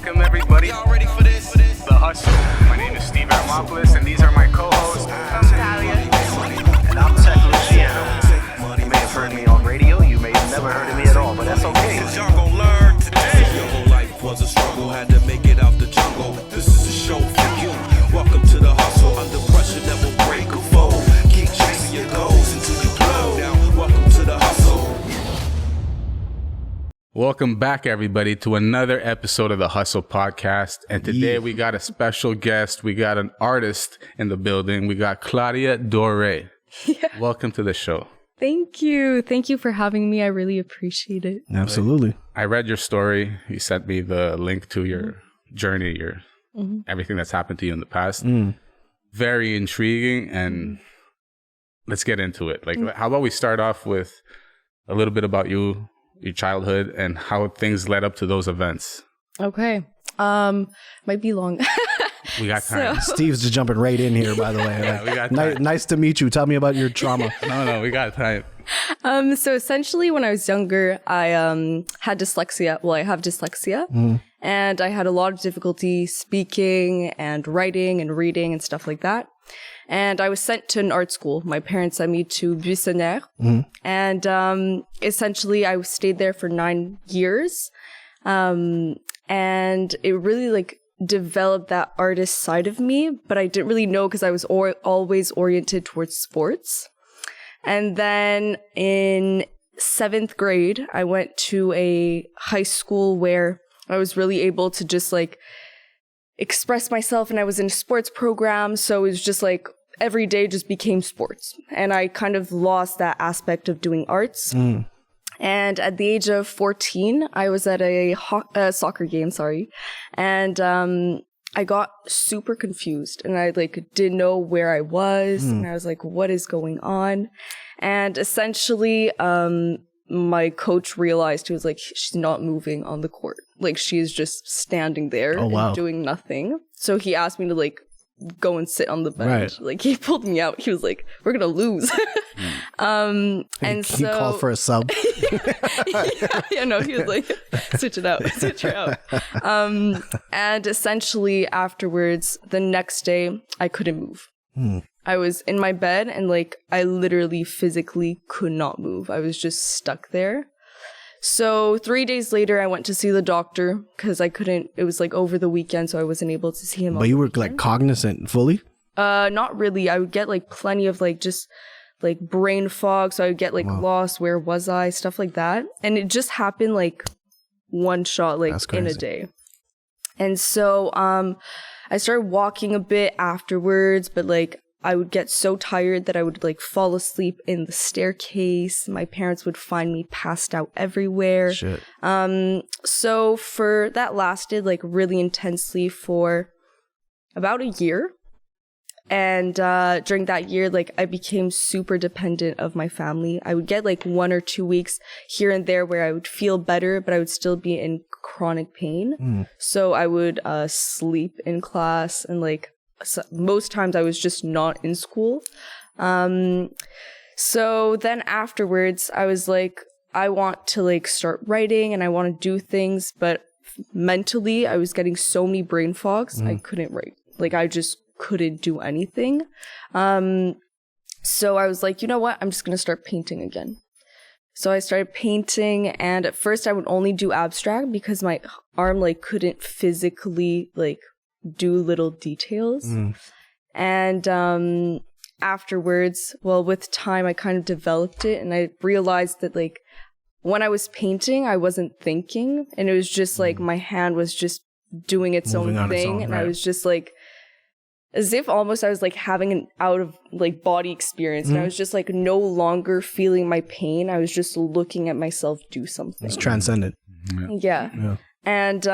Welcome everybody. Y'all ready for this? The Hustle. My name is Steve, and these are my co-hosts. I'm Claudia. And I'm Tek and Steve. You may have heard me on radio, you may have never heard of me at all, but that's okay. Cause y'all gon' learn today. Your whole life was a struggle, had to make it out the jungle. This is a show for you. Welcome to the hustle, under pressure that will break a foe. Keep chasing your goals until you blow down. Welcome to the hustle. Welcome back, everybody, to another episode of the Hustle Podcast. And today we got a special guest. We got an artist in the building. We got Claudia Dorey. Yeah. Welcome to the show. Thank you. Thank you for having me. I really appreciate it. Absolutely. I read your story. You sent me the link to your journey, your everything that's happened to you in the past. Very intriguing. And let's get into it. Like, how about we start off with a little bit about you, your childhood, and how things led up to those events. Okay. Might be long. We got time. Steve's just jumping right in here, by the way. Yeah, we got time. Nice to meet you. Tell me about your trauma. No, we got time. So essentially when I was younger, I had dyslexia. Well, I have dyslexia. And I had a lot of difficulty speaking and writing and reading and stuff like that. And I was sent to an art school. My parents sent me to Buissonnière. And essentially I stayed there for 9 years. And it really developed that artist side of me, but I didn't really know because I was always oriented towards sports. And then in 7th grade, I went to a high school where I was really able to just express myself, and I was in a sports program. So it was just every day just became sports. And I kind of lost that aspect of doing arts. And at the age of 14, I was at a soccer game, and I got super confused, and I didn't know where I was, and I was like, what is going on? And essentially, my coach realized, he was like, she's not moving on the court. She is just standing there and doing nothing. So he asked me to go and sit on the bench. Right. He pulled me out. He was like, we're gonna lose. And he called for a sub. No, he was like, switch her out. And essentially afterwards, the next day, I couldn't move. I was in my bed and I literally physically could not move. I was just stuck there. So 3 days later, I went to see the doctor because I couldn't, it was over the weekend, so I wasn't able to see him. But you were cognizant fully? Not really. I would get plenty of just brain fog. So I would get lost. Where was I? Stuff like that. And it just happened one shot in a day. And so I started walking a bit afterwards, but I would get so tired that I would fall asleep in the staircase. My parents would find me passed out everywhere. Shit. So that lasted really intensely for about a year. And during that year, I became super dependent of my family. I would get 1 or 2 weeks here and there where I would feel better, but I would still be in chronic pain. So I would sleep in class, and so most times I was just not in school. So then afterwards, I was I want to start writing and I want to do things, but mentally I was getting so many brain fogs. I couldn't write. I just couldn't do anything. So I was you know what? I'm just going to start painting again. So I started painting, and at first I would only do abstract because my arm couldn't physically do little details. And afterwards, with time, I kind of developed it, and I realized that when I was painting, I wasn't thinking, and it was just my hand was just doing its own thing, and I was just as if almost I was having an out of body experience, and I was just no longer feeling my pain. I was just looking at myself do something. It's transcendent. Yeah. And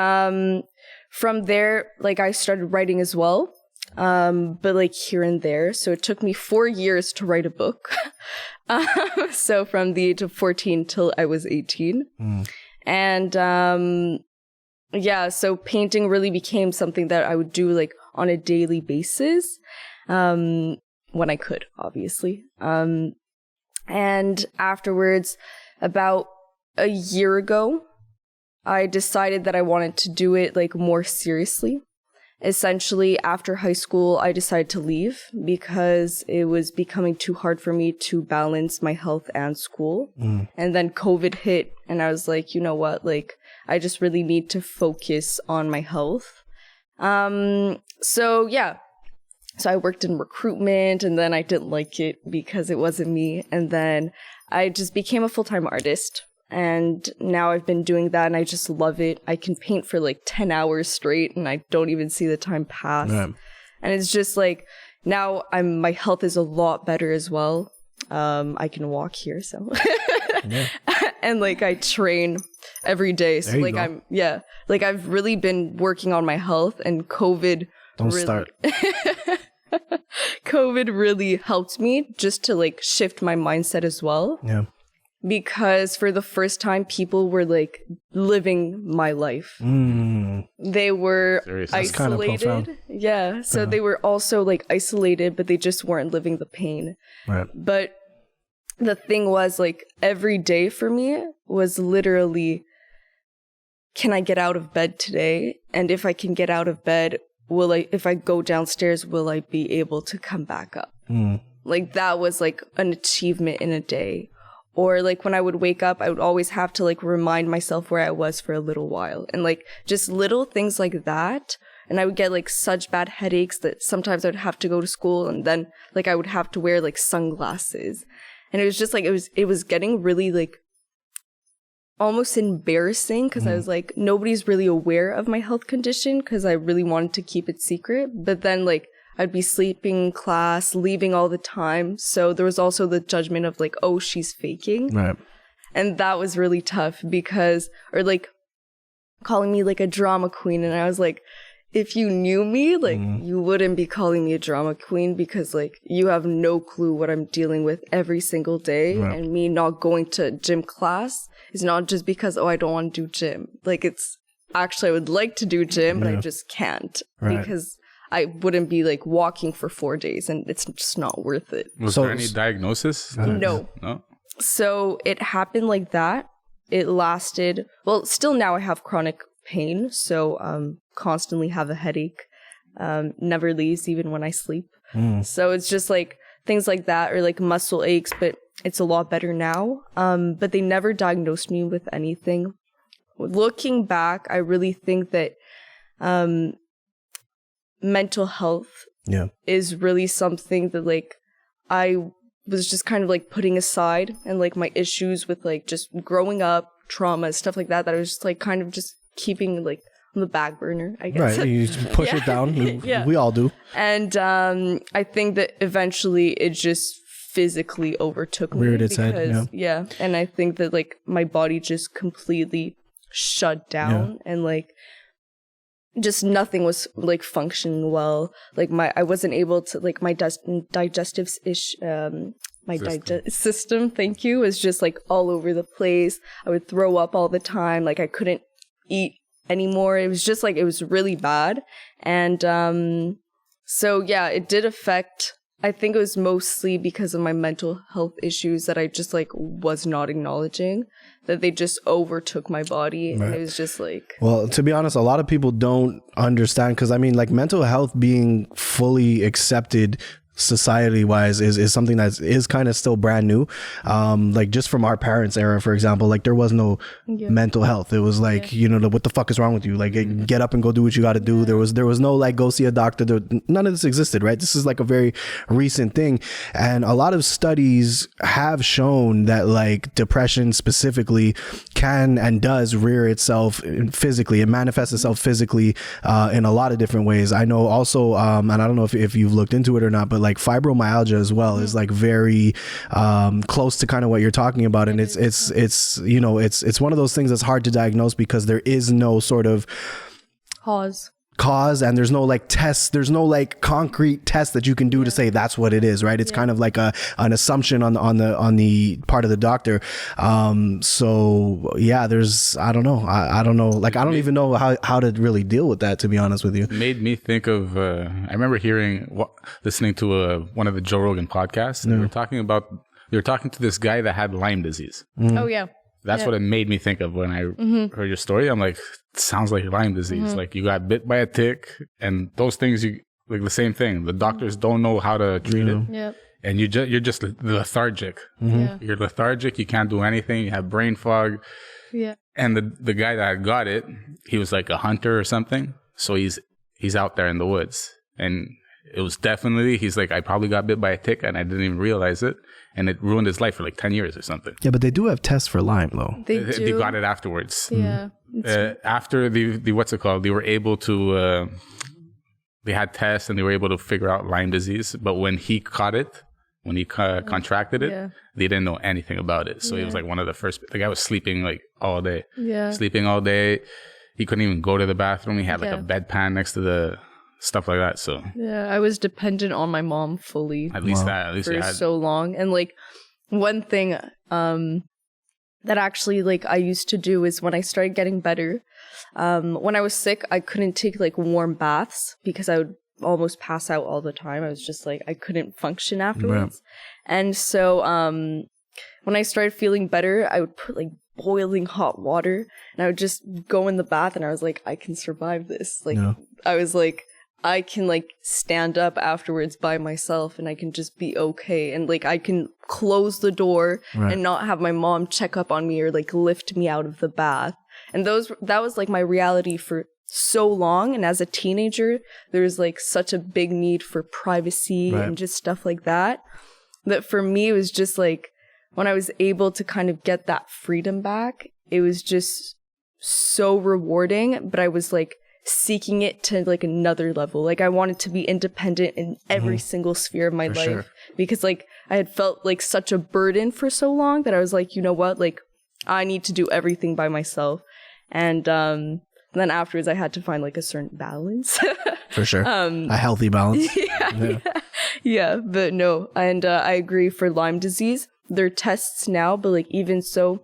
from there, I started writing as well, but here and there. So it took me 4 years to write a book. So from the age of 14 till I was 18. And so painting really became something that I would do on a daily basis, when I could, obviously. And afterwards, about a year ago, I decided that I wanted to do it like more seriously. Essentially, after high school, I decided to leave because it was becoming too hard for me to balance my health and school. And then COVID hit, and I was like, you know what? Like, I just really need to focus on my health. So I worked in recruitment, and then I didn't like it because it wasn't me. And then I just became a full-time artist. And now I've been doing that, and I just love it. I can paint for like 10 hours straight, and I don't even see the time pass. And it's just like, now my health is a lot better as well. I can walk here, so. And like I train every day. So like I've really been working on my health, and COVID COVID really helped me just to like shift my mindset as well. Yeah. Because for the first time, people were like living my life. They were isolated. Yeah. So they were also like isolated, but they just weren't living the pain. Right. But the thing was, like, every day for me was literally, can I get out of bed today? And if I can get out of bed, if I go downstairs, will I be able to come back up? Like, that was like an achievement in a day. Or like when I would wake up, I would always have to like remind myself where I was for a little while. And like just little things like that. And I would get like such bad headaches that sometimes I would have to go to school, and then like I would have to wear like sunglasses. And it was just like, it was getting really like almost embarrassing, because I was like, nobody's really aware of my health condition, because I really wanted to keep it secret. But then like I'd be sleeping in class, leaving all the time. So there was also the judgment of like, oh, she's faking. Right. And that was really tough or like calling me like a drama queen. And I was like, if you knew me, like you wouldn't be calling me a drama queen, because like you have no clue what I'm dealing with every single day. Right. And me not going to gym class is not just because, I don't want to do gym. Like, it's actually, I would like to do gym, but I just can't. Right. Because I wouldn't be like walking for 4 days, and it's just not worth it. Was there any diagnosis? No. So it happened like that. It lasted, still now I have chronic pain. So constantly have a headache. Never leaves even when I sleep. So it's just like things like that, or like muscle aches, but it's a lot better now. But they never diagnosed me with anything. Looking back, I really think that mental health is really something that like I was just kind of like putting aside, and like my issues with like just growing up, trauma, stuff like that I was just like kind of just keeping like on the back burner, I guess. Right, you just push it down. We all do. And I think that eventually it just physically overtook me. Reared its head. Yeah. And I think that like my body just completely shut down, and like just nothing was like functioning well. Like I wasn't able to, like, my digestive system, thank you, was just like all over the place. I would throw up all the time. Like I couldn't eat anymore. It was just like, it was really bad. And so yeah, it did affect, I think it was mostly because of my mental health issues that I just like was not acknowledging, that they just overtook my body. Right. And it was just like, well, to be honest, a lot of people don't understand, because I mean, like, mental health being fully accepted society wise is something that is kind of still brand new. Like, just from our parents' era, for example, like there was no mental health. It was like, you know, what the fuck is wrong with you? Like, get up and go do what you got to do. There was no like, go see a doctor. None of this existed, right? This is like a very recent thing. And a lot of studies have shown that like depression specifically can and does rear itself physically. It manifests itself physically in a lot of different ways. I know also, and I don't know if you've looked into it or not, but like fibromyalgia as well is like very close to kind of what you're talking about. And it's you know, it's one of those things that's hard to diagnose because there is no sort of cause, and there's no like tests, there's no like concrete test that you can do to say that's what it is, right? It's kind of like an assumption on the part of the doctor. So yeah, there's, I don't know, like I don't even know how to really deal with that, to be honest with you. It made me think of I remember listening to one of the Joe Rogan podcasts, and they were talking to this guy that had Lyme disease. Oh yeah. That's what it made me think of when I heard your story. I'm like, it sounds like Lyme disease. Like you got bit by a tick, and those things like the same thing. The doctors don't know how to treat it. Yep. And you're just lethargic. Yeah. You're lethargic. You can't do anything. You have brain fog. Yeah. And the guy that got it, he was like a hunter or something. So he's out there in the woods, and it was definitely, he's like, I probably got bit by a tick and I didn't even realize it, and it ruined his life for like 10 years or something. Yeah, but they do have tests for Lyme though. They They do. got it afterwards. Yeah. After the what's it called? They were able to. They had tests and they were able to figure out Lyme disease. But when he caught it, when he contracted it, they didn't know anything about it. So he was like one of the first. The guy was sleeping like all day. Yeah. Sleeping all day. He couldn't even go to the bathroom. He had like a bedpan next to the stuff like that. So yeah, I was dependent on my mom fully. At least for so long. And like one thing that actually like I used to do is when I started getting better, when I was sick, I couldn't take like warm baths because I would almost pass out all the time. I was just like, I couldn't function afterwards. Right. And so when I started feeling better, I would put like boiling hot water and I would just go in the bath, and I was like, I can survive this. Like I was like, I can like stand up afterwards by myself and I can just be okay. And like I can close the door and not have my mom check up on me or like lift me out of the bath. And that was like my reality for so long. And as a teenager, there's like such a big need for privacy and just stuff like that. That for me, it was just like when I was able to kind of get that freedom back, it was just so rewarding. But I was like seeking it to like another level. Like I wanted to be independent in every single sphere of my life because like I had felt like such a burden for so long that I was like, you know what, like I need to do everything by myself. And then afterwards I had to find like a certain balance. For sure. A healthy balance. Yeah, but no. And I agree for Lyme disease, there are tests now, but like even so,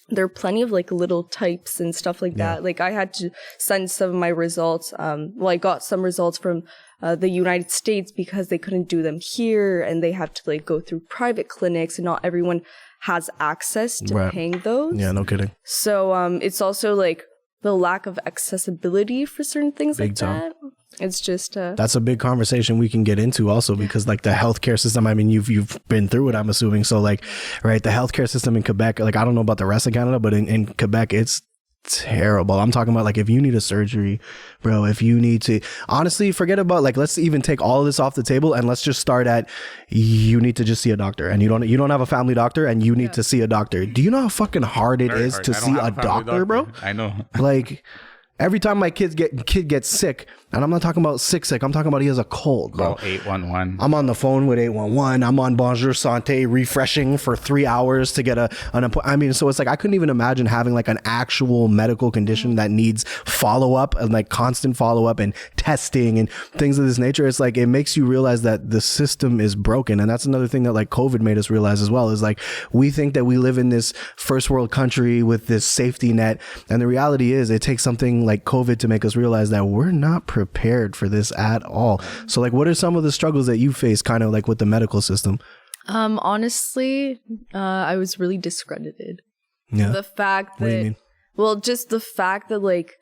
there are plenty of like little types and stuff like that. Like I had to send some of my results. I got some results from the United States because they couldn't do them here, and they have to like go through private clinics, and not everyone has access to paying those. Yeah, no kidding. So it's also like the lack of accessibility for certain things like that. It's just that's a big conversation we can get into also, because like the healthcare system, I mean, you've been through it, I'm assuming. So like, right, the healthcare system in Quebec, like I don't know about the rest of Canada, but in Quebec, it's terrible. I'm talking about like if you need a surgery, bro, if you need to, honestly, forget about like, let's even take all of this off the table and let's just start at, you need to just see a doctor, and you don't have a family doctor and you need to see a doctor. Do you know how fucking hard it is to see a doctor, bro? I know. Like every time my kid gets sick, and I'm not talking about sick, I'm talking about he has a cold, bro. Call 811. I'm on the phone with 811. I'm on Bonjour Santé refreshing for 3 hours to get an appointment. I mean, so it's like I couldn't even imagine having like an actual medical condition that needs follow-up and like constant follow-up and testing and things of this nature. It's like it makes you realize that the system is broken. And that's another thing that like COVID made us realize as well, is like we think that we live in this first world country with this safety net. And the reality is it takes something like COVID to make us realize that we're not prepared for this at all. So like what are some of the struggles that you face kind of like with the medical system? Honestly, I was really discredited. Yeah. The fact What do you that, mean? well, just the fact that like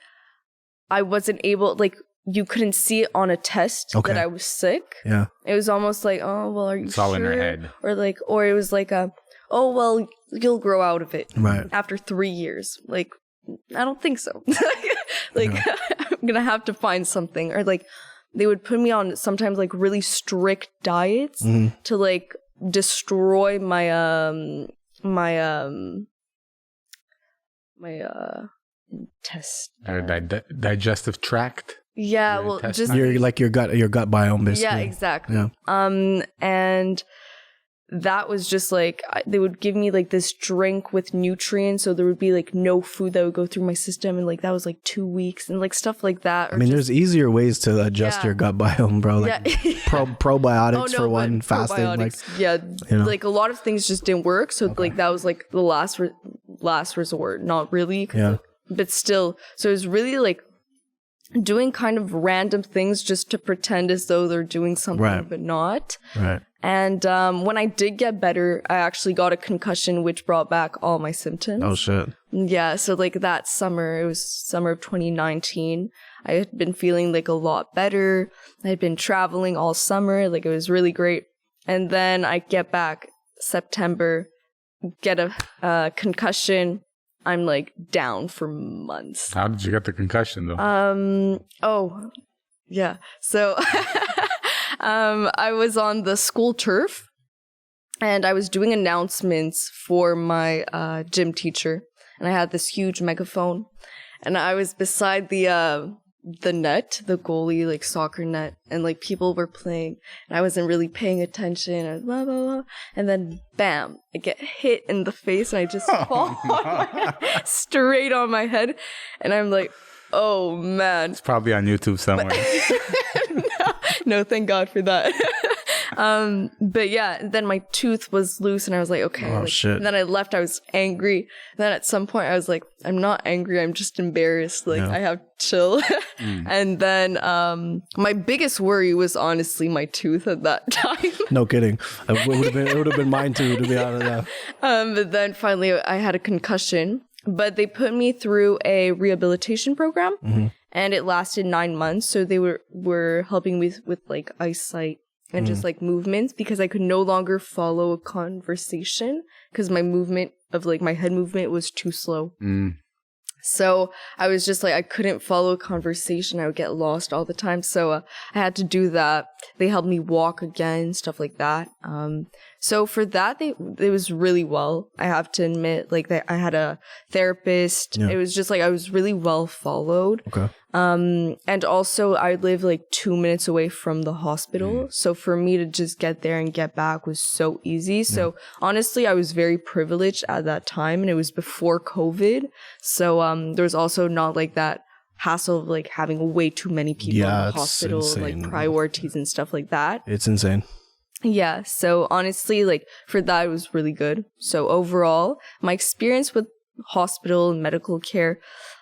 I wasn't able, like you couldn't see it on a test that I was sick. Yeah. It was almost like, oh, well, are you It's sure? all in your head. Or it was like oh, well, you'll grow out of it after 3 years. Like, I don't think so. Like, I'm going to have to find something. Or like, they would put me on sometimes like really strict diets to like destroy my digestive tract. Yeah, well, just your gut biome, basically. yeah, exactly. Yeah. And that was just like they would give me like this drink with nutrients, so there would be like no food that would go through my system, and like that was like 2 weeks and like stuff like that. I mean, there's easier ways to adjust your gut biome, bro. Like probiotics for one, fasting, like like a lot of things just didn't work. So like that was like the last resort. Not really, but still. So it was really like doing kind of random things just to pretend as though they're doing something, but not. Right. And when I did get better, I actually got a concussion, which brought back all my symptoms. Oh, shit. Yeah, so like that summer, it was summer of 2019, I had been feeling like a lot better. I had been traveling all summer, like it was really great. And then I get back September, get a concussion. I'm like down for months. How did you get the concussion though? Oh, yeah. So I was on the school turf and I was doing announcements for my gym teacher. And I had this huge megaphone and I was beside the net, the goalie, like soccer net, and like people were playing and I wasn't really paying attention and blah, blah, blah. And then bam, I get hit in the face and I just fall straight on my head. And I'm like, oh man. It's probably on YouTube somewhere. No, thank God for that. But yeah, then my tooth was loose and I was like, okay. Oh, shit. And then I left, I was angry. Then at some point I was like, I'm not angry, I'm just embarrassed. Like I have to chill. And then my biggest worry was honestly my tooth at that time. No kidding. It would have been mine too, to be honest. But then finally I had a concussion. But they put me through a rehabilitation program and it lasted 9 months. So they were helping me with like eyesight and just like movements because I could no longer follow a conversation because my movement of like my head movement was too slow. So I was just like, I couldn't follow a conversation. I would get lost all the time. So I had to do that. They helped me walk again, stuff like that. So for that, it was really well. I have to admit, like I had a therapist. Yeah. It was just like, I was really well followed. Okay. And also I live like 2 minutes away from the hospital. So for me to just get there and get back was so easy. So honestly, I was very privileged at that time and it was before COVID. So, there was also not like that hassle of like having way too many people in the hospital, like priorities and stuff like that. It's insane. Yeah. So honestly, like for that, it was really good. So overall, my experience with hospital and medical care,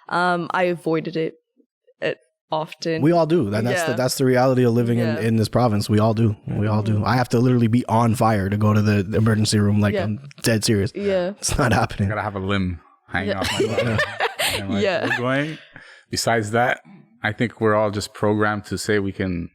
I avoided it often. We all do. That's the reality of living in this province. We all do. We all do. I have to literally be on fire to go to the emergency room. Like I'm dead serious. Yeah. It's not happening. I gotta have a limb hanging off my body. We're going. Besides that, I think we're all just programmed to say we can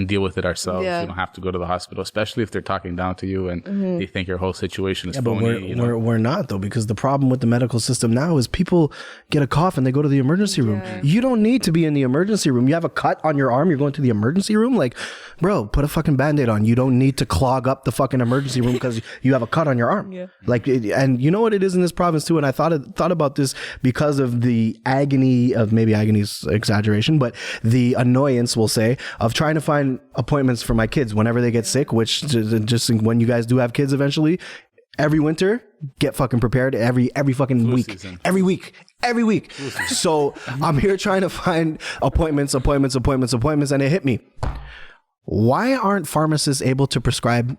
deal with it ourselves. You don't have to go to the hospital, especially if they're talking down to you and they think your whole situation is phony. But we're not though, because the problem with the medical system now is people get a cough and they go to the emergency room. You don't need to be in the emergency room. You have a cut on your arm, you're going to the emergency room. Like, bro, put a fucking Band-Aid on. You don't need to clog up the fucking emergency room because you have a cut on your arm. Like, and you know what it is in this province too. And I thought about this because of the agony of, maybe agony's exaggeration, but the annoyance, we'll say, of trying to find appointments for my kids whenever they get sick, which just when you guys do have kids eventually, every winter, get fucking prepared every fucking week. Season. Every week. So I'm here trying to find appointments, and it hit me. Why aren't pharmacists able to prescribe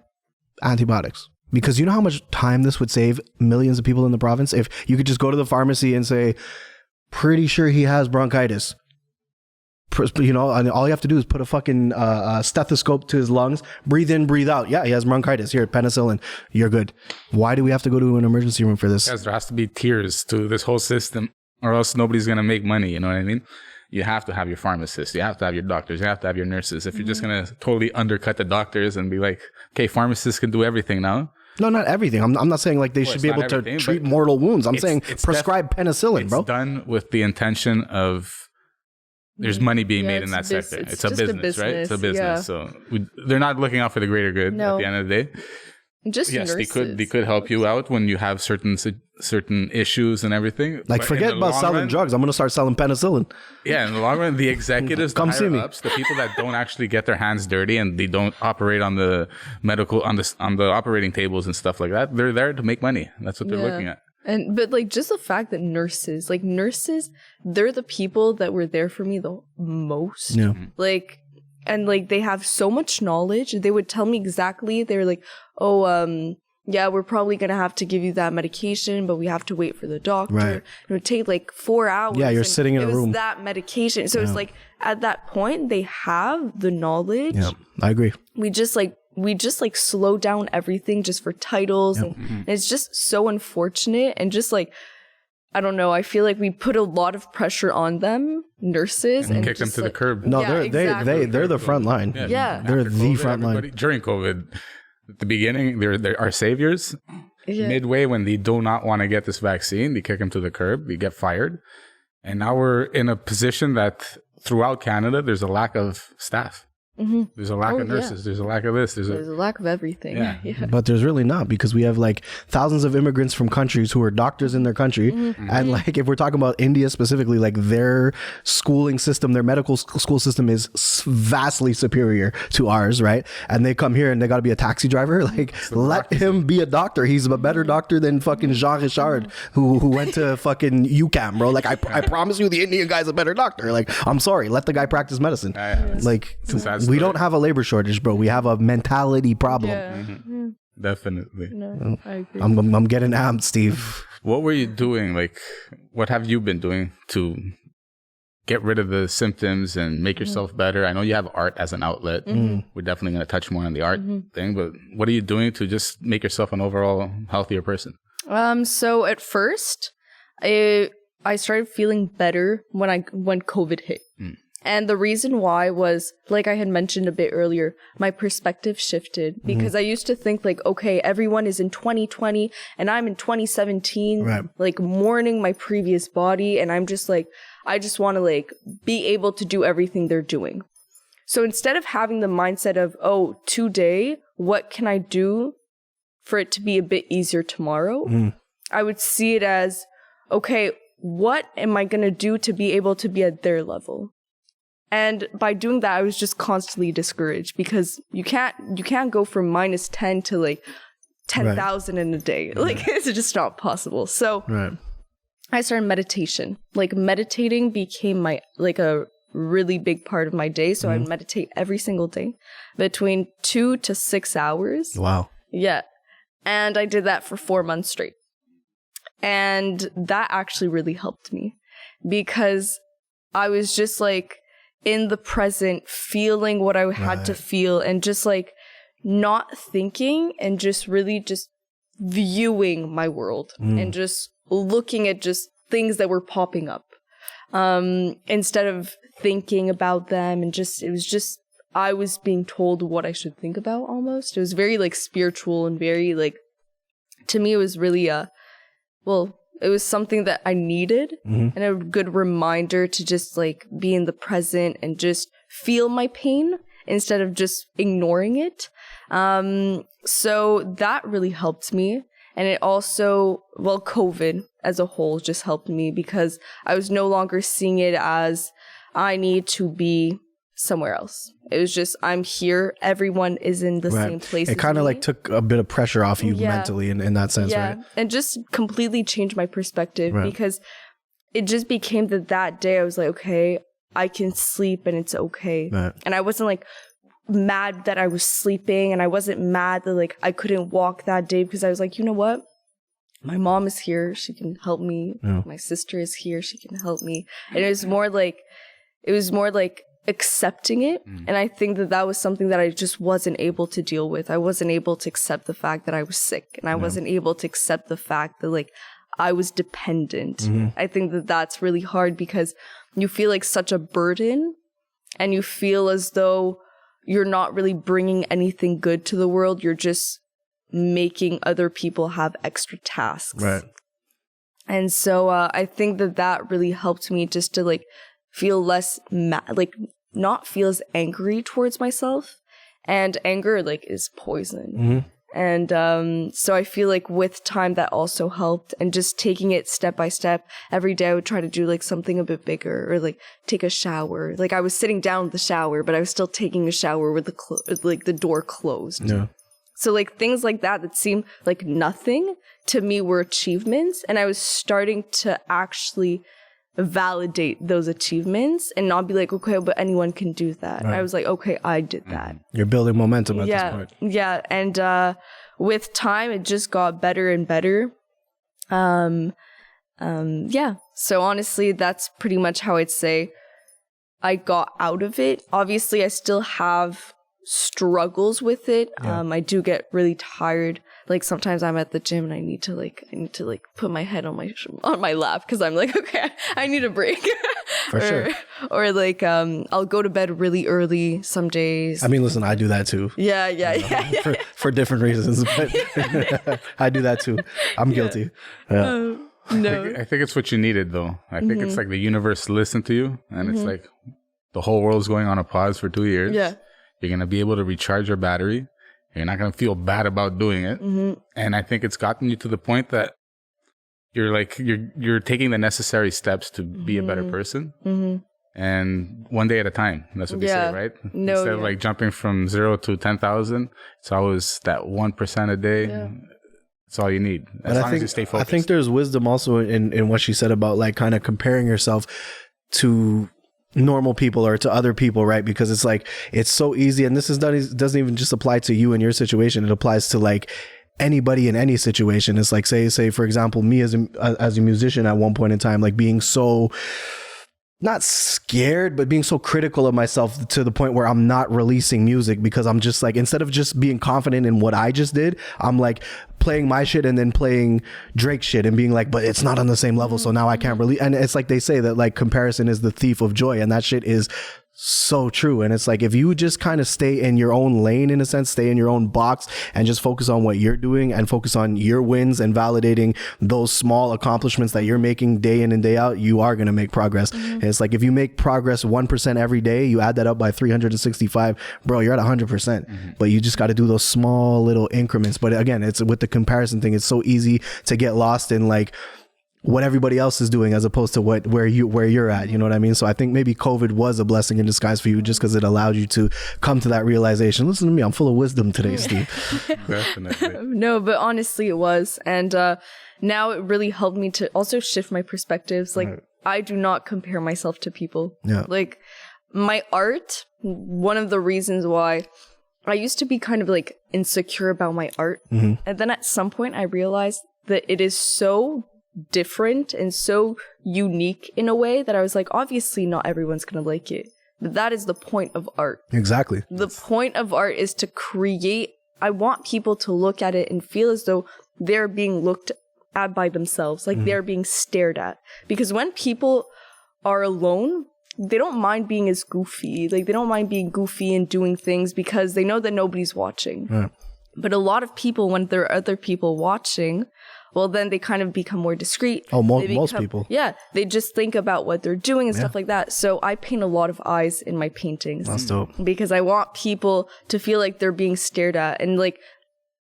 antibiotics? Because you know how much time this would save millions of people in the province if you could just go to the pharmacy and say, pretty sure he has bronchitis. You know, and all you have to do is put a fucking stethoscope to his lungs, breathe in, breathe out. Yeah, he has bronchitis. Here, penicillin. You're good. Why do we have to go to an emergency room for this? Because there has to be tiers to this whole system, or else nobody's going to make money. You know what I mean? You have to have your pharmacists. You have to have your doctors. You have to have your nurses. If you're just going to totally undercut the doctors and be like, okay, pharmacists can do everything now. No, not everything. I'm not saying like they should be able to treat mortal wounds. I'm saying prescribe penicillin, bro. It's done with the intention of there's money being made in that sector. It's a business, right? It's a business. So they're not looking out for the greater good at the end of the day. Just yes, nurses. they could help you out when you have certain issues and everything. Like, forget about selling drugs. I'm going to start selling penicillin. Yeah, in the long run, the executives, come see me. Ups, the people that don't actually get their hands dirty and they don't operate on the medical on the operating tables and stuff like that, they're there to make money. That's what they're looking at. But like just the fact that nurses, they're the people that were there for me the most. Yeah. Like, and like they have so much knowledge. They would tell me exactly. They were like, oh, yeah, we're probably going to have to give you that medication, but we have to wait for the doctor. Right. It would take like 4 hours. Yeah, you're and sitting in a it was room. that medication. So it's like at that point, they have the knowledge. Yeah, I agree. We just slow down everything just for titles. And it's just so unfortunate. And just like, I don't know, I feel like we put a lot of pressure on them, nurses, and Kick them just to the like, curb. No, Yeah, exactly. they're the front line. Yeah. They're After the COVID, front line. everybody- During COVID, at the beginning, they're our saviors. Yeah. Midway, when they do not want to get this vaccine, they kick them to the curb. They get fired. And now we're in a position that throughout Canada, there's a lack of staff. There's a lack of nurses. There's a lack of this. There's a lack of everything. Yeah. But there's really not, because we have like thousands of immigrants from countries who are doctors in their country. And like, if we're talking about India specifically, like their schooling system, their medical school system is vastly superior to ours, right? And they come here and they got to be a taxi driver. Like, let him be a doctor. He's a better doctor than fucking Jean Richard, who went to fucking UCAM, bro. Like, I promise you, the Indian guy's a better doctor. Like, I'm sorry, let the guy practice medicine. Like, It's a sad we story. don't have a labor shortage, bro. We have a mentality problem. Yeah. Definitely. No, I agree. I'm getting amped, Steve. What were you doing? Like, what have you been doing to get rid of the symptoms and make yourself better? I know you have art as an outlet. We're definitely going to touch more on the art thing, but what are you doing to just make yourself an overall healthier person? So at first, I started feeling better when COVID hit. And the reason why was, like I had mentioned a bit earlier, my perspective shifted because I used to think like, okay, everyone is in 2020 and I'm in 2017, Right. like mourning my previous body. And I'm just like, I just want to like be able to do everything they're doing. So instead of having the mindset of, oh, today, what can I do for it to be a bit easier tomorrow? I would see it as, okay, what am I going to do to be able to be at their level? And by doing that, I was just constantly discouraged because you can't go from -10 to like 10,000 in a day. Like, it's just not possible. So I started meditation. Like, meditating became my, like, a really big part of my day. So I meditate every single day between 2 to 6 hours. Wow. Yeah. And I did that for 4 months straight. And that actually really helped me because I was just like in the present, feeling what I had to feel and just like not thinking and just really just viewing my world and just looking at just things that were popping up instead of thinking about them. And just, it was just, I was being told what I should think about almost. It was very like spiritual and very like, to me, it was really it was something that I needed and a good reminder to just like be in the present and just feel my pain instead of just ignoring it. So that really helped me. And it also, COVID as a whole just helped me because I was no longer seeing it as I need to be somewhere else. It was just, I'm here. Everyone is in the same place. It kind of like took a bit of pressure off you mentally in that sense, right? And just completely changed my perspective because it just became that day I was like, okay, I can sleep and it's okay. Right. And I wasn't like mad that I was sleeping and I wasn't mad that like I couldn't walk that day because I was like, you know what? My mom is here. She can help me. Yeah. My sister is here. She can help me. And it was more like accepting it. And I think that was something that I just wasn't able to deal with. I wasn't able to accept the fact that I was sick and I wasn't able to accept the fact that like I was dependent. I think that that's really hard because you feel like such a burden and you feel as though you're not really bringing anything good to the world. You're just making other people have extra tasks. Right. And so I think that really helped me just to like feel less not feel as angry towards myself. And anger like is poison. And so I feel like with time that also helped, and just taking it step by step. Every day I would try to do like something a bit bigger, or like take a shower. Like I was sitting down with the shower, but I was still taking a shower with the door closed. Yeah. So like things like that seemed like nothing to me were achievements, and I was starting to actually validate those achievements and not be like, okay, but anyone can do that. Right. I was like, okay, I did that. You're building momentum at this point. Yeah. And with time, it just got better and better. Yeah. So honestly, that's pretty much how I'd say I got out of it. Obviously, I still have struggles with it. I do get really tired. Like sometimes I'm at the gym and I need to put my head on my lap because I'm like, okay, I need a break. For sure. Or like I'll go to bed really early some days. I mean, listen, I do that too. Yeah. For different reasons, but I do that too. I'm guilty. Yeah. No. I think it's what you needed, though. I think it's like the universe listened to you, and it's like the whole world's going on a pause for 2 years. Yeah. You're going to be able to recharge your battery. You're not going to feel bad about doing it. And I think it's gotten you to the point that you're like, you're taking the necessary steps to be a better person. And one day at a time. That's what they say, right? Instead of like jumping from 0 to 10,000, it's always that 1% a day. Yeah. That's all you need. As long as you stay focused. I think there's wisdom also in what she said about like kind of comparing yourself to normal people or to other people, right? Because it's like, it's so easy. And this doesn't even just apply to you and your situation. It applies to like anybody in any situation. It's like, say for example, me as a musician at one point in time, like being so not scared, but being so critical of myself to the point where I'm not releasing music because I'm just like, instead of just being confident in what I just did, I'm like playing my shit and then playing Drake shit and being like, but it's not on the same level. So now I can't release. And it's like they say that like comparison is the thief of joy. And that shit is so true. And it's like, if you just kind of stay in your own lane, in a sense, stay in your own box and just focus on what you're doing and focus on your wins and validating those small accomplishments that you're making day in and day out, you are going to make progress. And it's like, if you make progress 1% every day, you add that up by 365, bro, you're at 100%. But you just got to do those small little increments. But again, it's with the comparison thing, it's so easy to get lost in like what everybody else is doing as opposed to where you're at, you know what I mean? So I think maybe COVID was a blessing in disguise for you just because it allowed you to come to that realization. Listen to me, I'm full of wisdom today, Steve. Definitely. No, but honestly it was. And now it really helped me to also shift my perspectives. Like I do not compare myself to people. Yeah. Like my art, one of the reasons why I used to be kind of like insecure about my art. And then at some point I realized that it is so different and so unique in a way that I was like, obviously not everyone's gonna like it, but that is the point of art. Exactly. The point of art is to create. I want people to look at it and feel as though they're being looked at by themselves, like they're being stared at. Because when people are alone, they don't mind being as goofy. Like they don't mind being goofy and doing things because they know that nobody's watching. Right. But a lot of people, when there are other people watching, well, then they kind of become more discreet. Oh, most people. Yeah. They just think about what they're doing and stuff like that. So I paint a lot of eyes in my paintings. That's dope. Because I want people to feel like they're being stared at and like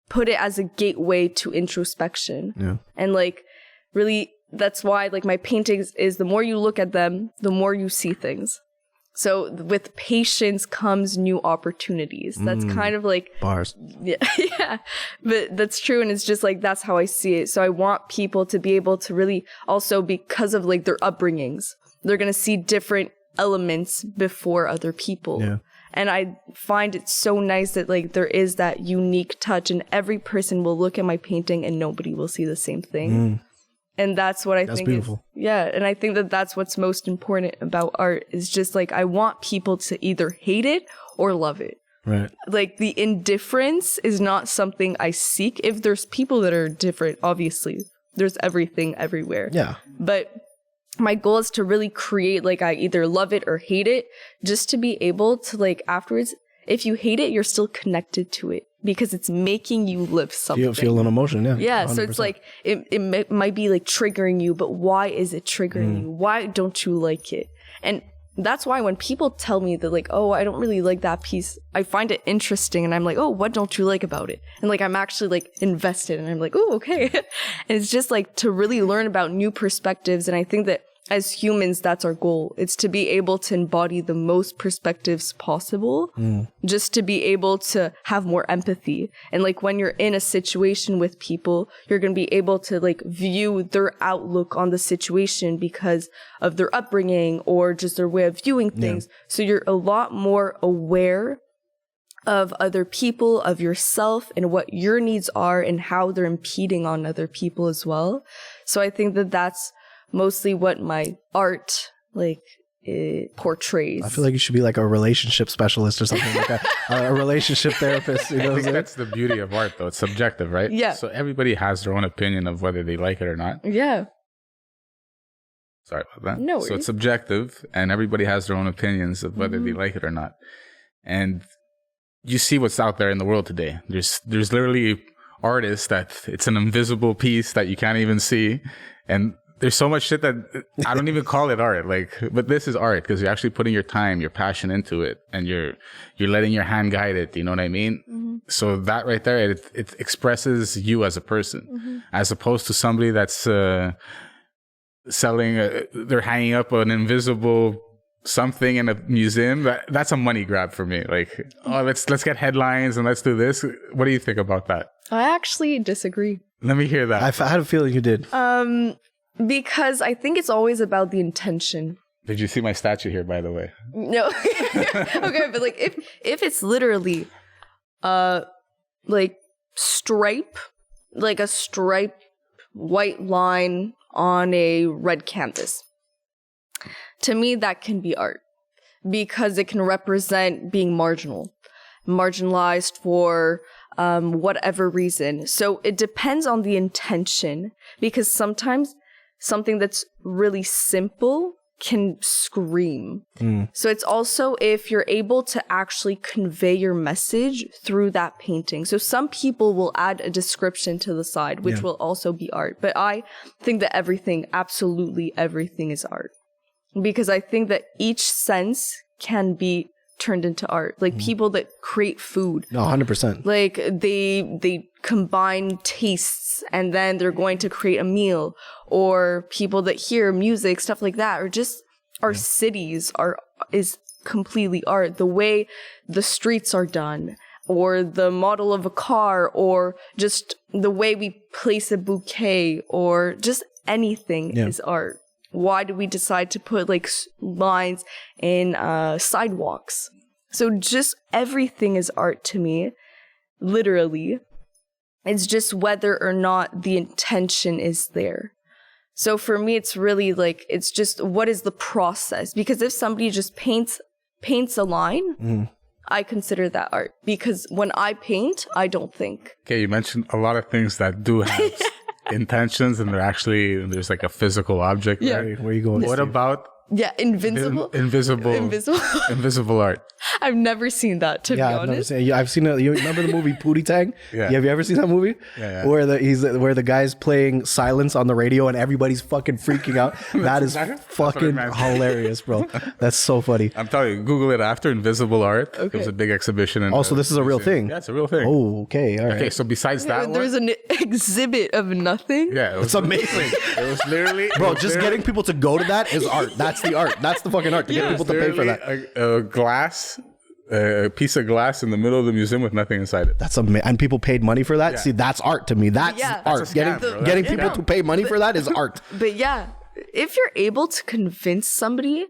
put it as a gateway to introspection. Yeah. And like really, that's why like my paintings is the more you look at them, the more you see things. So with patience comes new opportunities. That's kind of like bars. Yeah, but that's true. And it's just like, that's how I see it. So I want people to be able to really also, because of like their upbringings, they're going to see different elements before other people. Yeah. And I find it so nice that like there is that unique touch and every person will look at my painting and nobody will see the same thing. And that's what I think beautiful. And I think that that's what's most important about art is just like, I want people to either hate it or love it. Right. Like the indifference is not something I seek. If there's people that are different, obviously there's everything everywhere. Yeah. But my goal is to really create, like I either love it or hate it, just to be able to like afterwards, if you hate it, you're still connected to it. Because it's making you live something. Feel an emotion, yeah. Yeah, 100%. So it's like, it might be like triggering you, but why is it triggering you? Why don't you like it? And that's why when people tell me that like, oh, I don't really like that piece, I find it interesting and I'm like, oh, what don't you like about it? And like, I'm actually like invested and I'm like, oh, okay. And it's just like to really learn about new perspectives. And I think that as humans, that's our goal. It's to be able to embody the most perspectives possible, just to be able to have more empathy. And like when you're in a situation with people, you're going to be able to like view their outlook on the situation because of their upbringing or just their way of viewing things. Yeah. So you're a lot more aware of other people, of yourself, and what your needs are and how they're impeding on other people as well. So I think that that's mostly what my art it portrays. I feel like you should be like a relationship specialist or something, like a relationship therapist. You know I what I'm think saying? that's the beauty of art, though. It's subjective, right? Yeah. So everybody has their own opinion of whether they like it or not. Yeah. Sorry about that. No So worries. it's subjective, and everybody has their own opinions of whether they like it or not. And you see what's out there in the world today. There's literally artists that it's an invisible piece that you can't even see, and there's so much shit that I don't even call it art. But this is art because you're actually putting your time, your passion into it, and you're letting your hand guide it. You know what I mean? Mm-hmm. So that right there, it expresses you as a person, as opposed to somebody that's selling. They're hanging up an invisible something in a museum. That's a money grab for me. Let's get headlines and let's do this. What do you think about that? I actually disagree. Let me hear that. I had a feeling you did. Because I think it's always about the intention. Did you see my statue here, by the way? No. Okay, but if it's literally stripe, like a stripe white line on a red canvas, to me that can be art because it can represent being marginalized for whatever reason. So it depends on the intention, because sometimes something that's really simple can scream. So it's also if you're able to actually convey your message through that painting. So some people will add a description to the side, which will also be art. But I think that absolutely everything is art. Because I think that each sense can be turned into art. Like people that create food. No, 100%. Like they combine tastes and then they're going to create a meal. Or people that hear music, stuff like that. Or just our cities is completely art. The way the streets are done. Or the model of a car. Or just the way we place a bouquet. Or just anything is art. Why do we decide to put lines in sidewalks? So just everything is art to me, literally. It's just whether or not the intention is there. So for me, it's really it's just what is the process? Because if somebody just paints a line, I consider that art. Because when I paint, I don't think. Okay, you mentioned a lot of things that do have intentions, and there's a physical object. Yeah. Right? Where are you going? What about invisible invisible art? I've never seen that, to be I've never honest. seen it. I've seen it. You remember the movie Pootie Tang? Yeah. Have you ever seen that movie? Yeah. Where the guy's playing silence on the radio and everybody's fucking freaking out. That is fucking hilarious, bro. That's so funny. I'm telling you, Google it after invisible art. There was a big exhibition. Also, this is a real thing. Yeah, it's a real thing. Oh, okay. All right. Okay, so besides that one, There's an exhibit of nothing. yeah, It's amazing. It was literally, Bro, just getting people to go to that is art. That's the art. That's the fucking art. To get people to pay for that. A piece of glass in the middle of the museum with nothing inside it. That's amazing. And people paid money for that? Yeah. See, that's art to me. That's Yeah. art. That's a scam, bro. Getting That's- people to pay money for that is art. But yeah, if you're able to convince somebody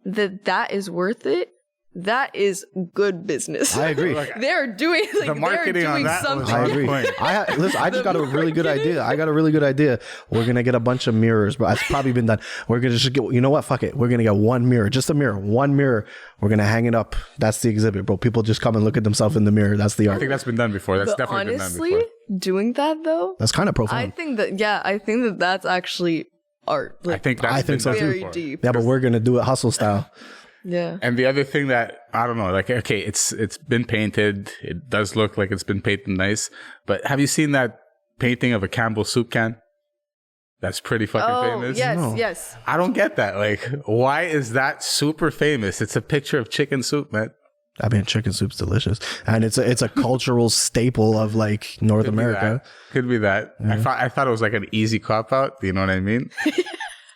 that is worth it, that is good business. I agree. They're doing The marketing on that was something. I on agree. point. I just got a really good idea. We're gonna get a bunch of mirrors, bro. It's probably been done. We're gonna just get. You know what? Fuck it. We're gonna get one mirror, just a mirror, one mirror. We're gonna hang it up. That's the exhibit, bro. People just come and look at themselves in the mirror. That's the I art. think that's been done before. That's But definitely honestly, been done before. doing that though, That's kind of profound. I think that that's actually art. I think that's I think been so done too. very before. deep. Yeah, but we're gonna do it hustle style. Yeah. And the other thing that I don't know, okay, it's been painted. It does look like it's been painted nice. But have you seen that painting of a Campbell soup can? That's pretty fucking famous. Yes. I don't get that. Why is that super famous? It's a picture of chicken soup, man. I mean, chicken soup's delicious, and it's a cultural staple of North America. Could be that. I thought it was an easy cop out. You know what I mean?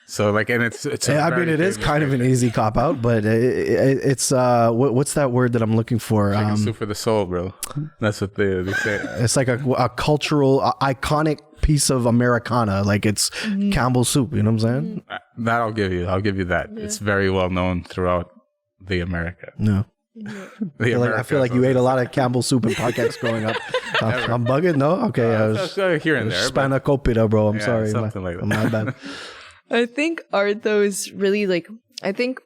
So and it's. I mean, it is kind of an easy cop out, but it's what's that word that I'm looking for? Chicken soup for the soul, bro. That's what they say. It's like a cultural, iconic piece of Americana. It's Campbell soup. You know what I'm saying? That I'll give you. I'll give you that. It's very well known throughout the America. No. I feel like you ate a lot of Campbell soup and pancakes growing up. I'm bugging? No? Okay. I was here and there. Spanakopita, bro. I'm sorry. Something like that. My bad. I think art, though, is really like, I think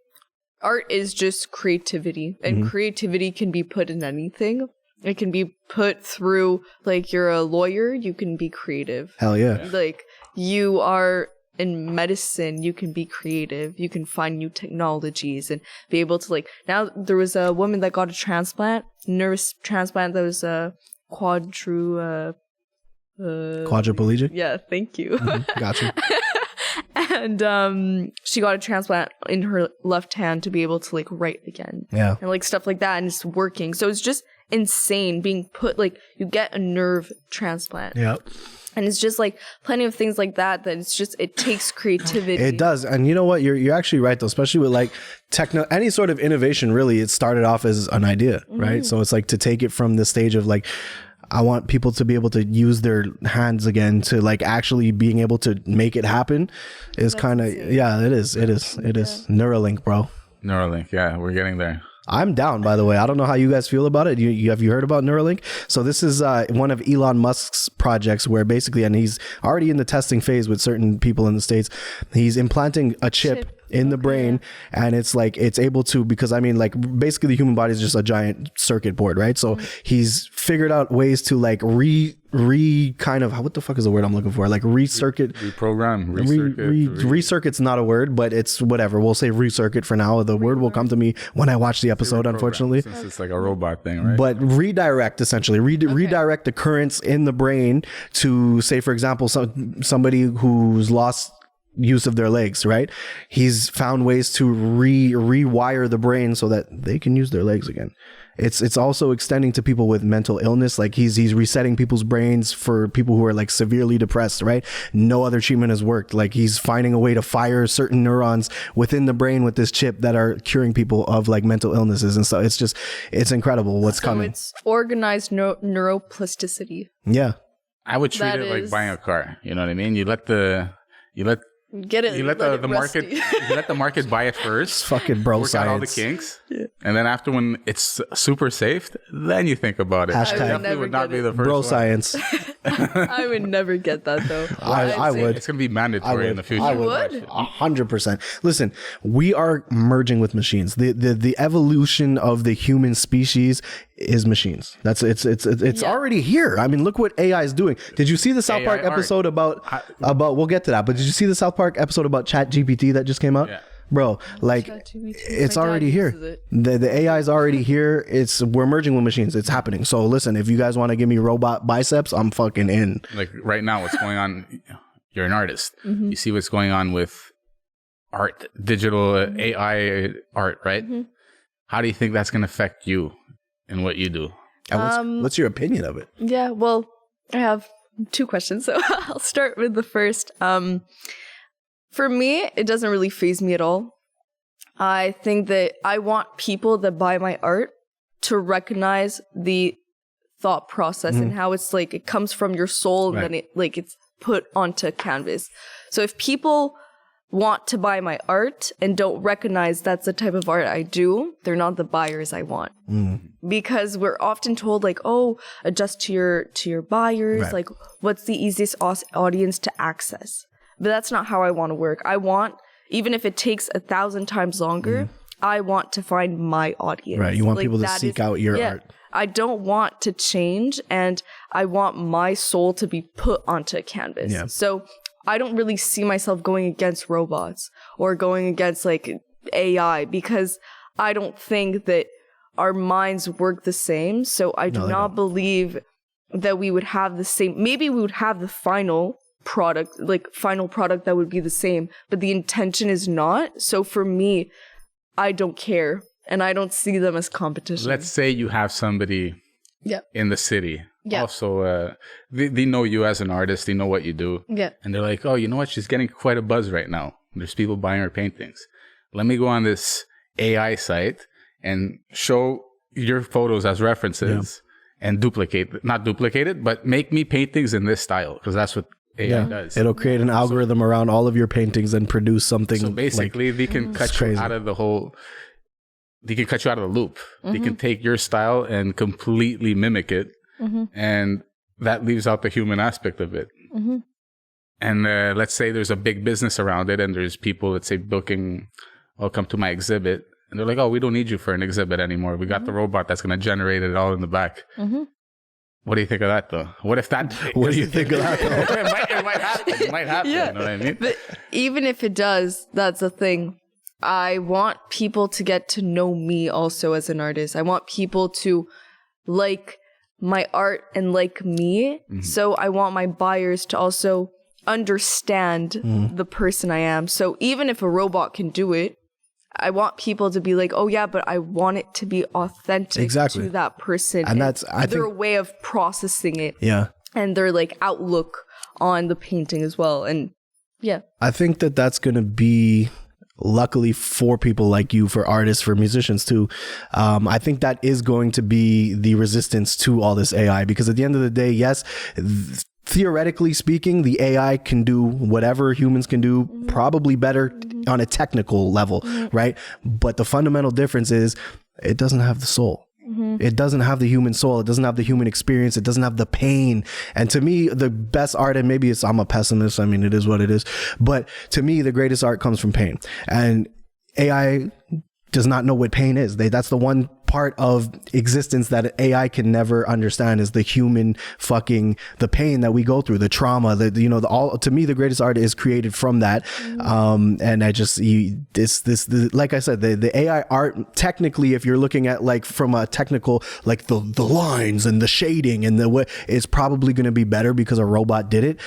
art is just creativity, and creativity can be put in anything. It can be put through, like, you're a lawyer, you can be creative. Hell yeah. Like, you are in medicine, you can be creative. You can find new technologies and be able to, like, now there was a woman that got a transplant, nervous transplant that was quadriplegic? Yeah, thank you. Gotcha. And she got a transplant in her left hand to be able to, like, write again. Yeah. And, like, stuff like that, and it's working. So it's just insane being put, like, you get a nerve transplant. Yeah. And it's just, like, plenty of things like that it's just, it takes creativity. It does. And you know what? You're actually right, though, especially with, like, any sort of innovation, really, it started off as an idea, right? So it's like to take it from the stage of, like, I want people to be able to use their hands again to, like, actually being able to make it happen is kind of, yeah, it is. Neuralink, bro. Neuralink, yeah, we're getting there. I'm down, by the way. I don't know how you guys feel about it. Have you heard about Neuralink? So this is one of Elon Musk's projects where basically, and he's already in the testing phase with certain people in the States, he's implanting a chip in the brain, and it's like, it's able to, because I mean, like, basically the human body is just a giant circuit board, right? So he's figured out ways to, like, kind of, what the fuck is the word I'm looking for? Like recircuit. Recircuit's not a word, but it's whatever. We'll say recircuit for now. The word will come to me when I watch the episode, unfortunately. Since it's like a robot thing, right? But redirect, essentially. Redirect the currents in the brain to, say, for example, somebody who's lost use of their legs, right? He's found ways to rewire the brain so that they can use their legs again. It's also extending to people with mental illness. Like he's resetting people's brains for people who are, like, severely depressed, right? No other treatment has worked. Like, he's finding a way to fire certain neurons within the brain with this chip that are curing people of, like, mental illnesses and stuff. It's incredible what's coming. It's organized neuroplasticity. Yeah. I would treat it like buying a car. You know what I mean? You let the market you let the market buy it first. Fucking bro work science. out all the kinks, and then after, when it's super safe, then you think about it. Hashtag Definitely would not be the first bro one. Science. I would never get that, though. I would. It's gonna be mandatory in the future. I would. 100%. Listen, we are merging with machines. The evolution of the human species is machines. It's already here. I mean, look what AI is doing. Did you see the South Park episode about we'll get to that, but did you see the South Park episode about ChatGPT that just came out? Yeah. Bro, like, it's already here. The AI is already here. We're merging with machines. It's happening. So listen, if you guys want to give me robot biceps, I'm fucking in. Like right now, what's going on? You're an artist. You see what's going on with art, digital AI art, right? How do you think that's going to affect you and what you do? What's your opinion of it? Yeah, well, I have 2 questions, so I'll start with the first. For me, it doesn't really faze me at all. I think that I want people that buy my art to recognize the thought process and how it's like it comes from your soul and then it's put onto canvas. So if people want to buy my art and don't recognize that's the type of art I do, they're not the buyers I want. Because we're often told, like, oh, adjust to your buyers, like, what's the easiest audience to access? But that's not how I want to work. I want, even if it takes 1,000 times longer, I want to find my audience. Right. You want people to seek out your art. I don't want to change, and I want my soul to be put onto a canvas. Yeah. So I don't really see myself going against robots or going against, like, AI, because I don't think that our minds work the same. So I do not believe that we would have the same. Maybe we would have the final product that would be the same, but the intention is not. So for me, I don't care, and I don't see them as competition. Let's say you have somebody in the city. Also, they know you as an artist. They know what you do. And they're like, oh, you know what? She's getting quite a buzz right now. There's people buying her paintings. Let me go on this AI site and show your photos as references and not duplicate it, but make me paintings in this style, because that's what AI does. It'll create an algorithm around all of your paintings and produce something. So basically, they can cut you out of the whole they can cut you out of the loop. They can take your style and completely mimic it. And that leaves out the human aspect of it. And let's say there's a big business around it and there's people, let's say, booking, oh, come to my exhibit. And they're like, oh, we don't need you for an exhibit anymore. We got the robot that's going to generate it all in the back. What do you think of that, though? What if that... What do you think of that, though? it might happen. It might happen. Yeah. You know what I mean? But even if it does, that's the thing. I want people to get to know me also as an artist. I want people to like my art and like me. So I want my buyers to also understand the person I am. So even if a robot can do it, I want people to be like, oh yeah, but I want it to be authentic to that person. And that's, I their think, way of processing it. Yeah. And their like outlook on the painting as well. And yeah. I think that that's going to be, luckily for people like you, for artists, for musicians too. I think that is going to be the resistance to all this AI, because at the end of the day, yes, theoretically speaking, the AI can do whatever humans can do, probably better on a technical level, right? But the fundamental difference is it doesn't have the soul. It doesn't have the human soul. It doesn't have the human experience. It doesn't have the pain. And to me, the best art, and maybe I'm a pessimist. I mean, it is what it is. But to me, the greatest art comes from pain. And AI does not know what pain is. That's the one part of existence that AI can never understand, is the human the pain that we go through, the trauma, to me, the greatest art is created from that. And I just, like I said, the AI art, technically, if you're looking at like from a technical, like the lines and the shading and the way, it's probably going to be better because a robot did it.